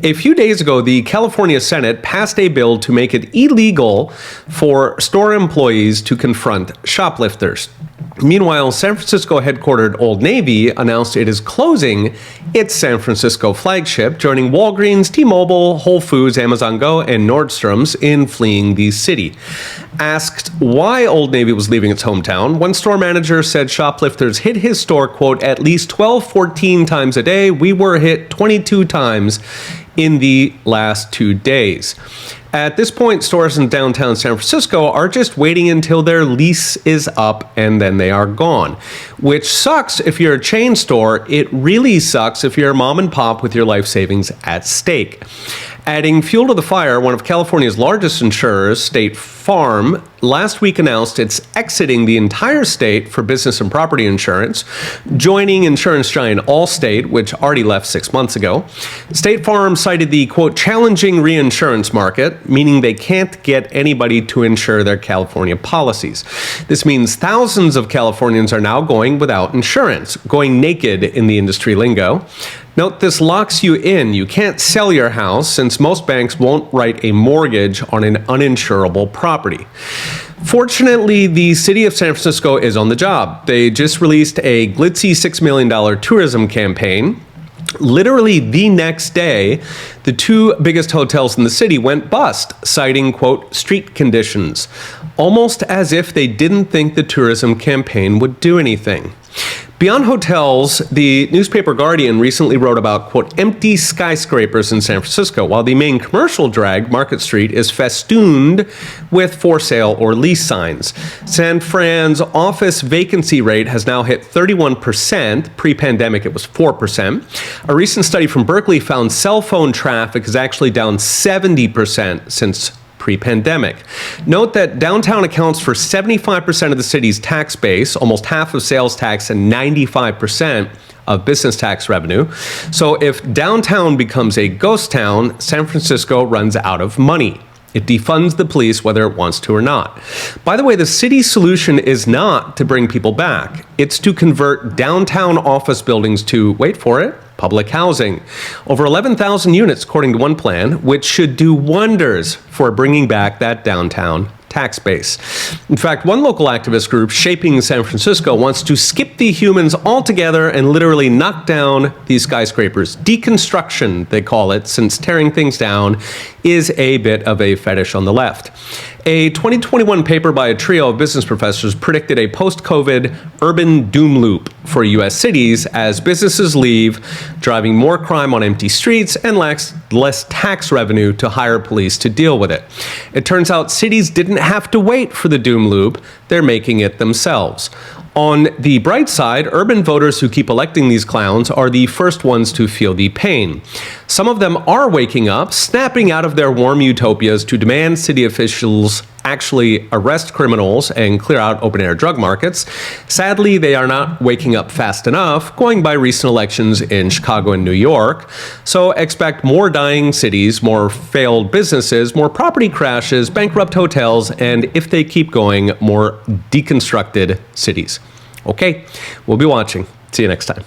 A few days ago, the California Senate passed a bill to make it illegal for store employees to confront shoplifters. Meanwhile, San Francisco headquartered Old Navy announced it is closing its San Francisco flagship, joining Walgreens, T-Mobile, Whole Foods, Amazon Go, and Nordstrom's in fleeing the city. Asked why Old Navy was leaving its hometown, one store manager said shoplifters hit his store, quote, at least 14 times a day. We were hit 22 times in the last 2 days. At this point, stores in downtown San Francisco are just waiting until their lease is up and then they are gone, which sucks if you're a chain store. It really sucks if you're a mom and pop with your life savings at stake. Adding fuel to the fire, one of California's largest insurers, State Farm, last week announced it's exiting the entire state for business and property insurance, joining insurance giant Allstate, which already left 6 months ago. State Farm cited the, quote, challenging reinsurance market, meaning they can't get anybody to insure their California policies. This means thousands of Californians are now going without insurance, going naked in the industry lingo. Note, this locks you in. You can't sell your house since most banks won't write a mortgage on an uninsurable property. Fortunately, the city of San Francisco is on the job. They just released a glitzy $6 million tourism campaign. Literally the next day, the two biggest hotels in the city went bust, citing, quote, street conditions, almost as if they didn't think the tourism campaign would do anything. Beyond hotels, the newspaper Guardian recently wrote about, quote, empty skyscrapers in San Francisco, while the main commercial drag, Market Street, is festooned with for sale or lease signs. San Fran's office vacancy rate has now hit 31%. Pre-pandemic, it was 4%. A recent study from Berkeley found cell phone traffic is actually down 70% since pre-pandemic. Note that downtown accounts for 75% of the city's tax base, almost half of sales tax, and 95% of business tax revenue. So if downtown becomes a ghost town, San Francisco runs out of money. It defunds the police whether it wants to or not. By the way, the city's solution is not to bring people back. It's to convert downtown office buildings to, wait for it, public housing. Over 11,000 units, according to one plan, which should do wonders for bringing back that downtown tax base. In fact, one local activist group, Shaping San Francisco, wants to skip the humans altogether and literally knock down these skyscrapers. Deconstruction, they call it, since tearing things down is a bit of a fetish on the left. A 2021 paper by a trio of business professors predicted a post-COVID urban doom loop for U.S. cities as businesses leave, driving more crime on empty streets and less tax revenue to hire police to deal with it. It turns out cities didn't have to wait for the doom loop. They're making it themselves. On the bright side, urban voters who keep electing these clowns are the first ones to feel the pain. Some of them are waking up, snapping out of their warm utopias to demand city officials actually arrest criminals and clear out open-air drug markets. Sadly, they are not waking up fast enough, going by recent elections in Chicago and New York. So expect more dying cities, more failed businesses, more property crashes, bankrupt hotels, and if they keep going, more deconstructed cities. Okay, we'll be watching. See you next time.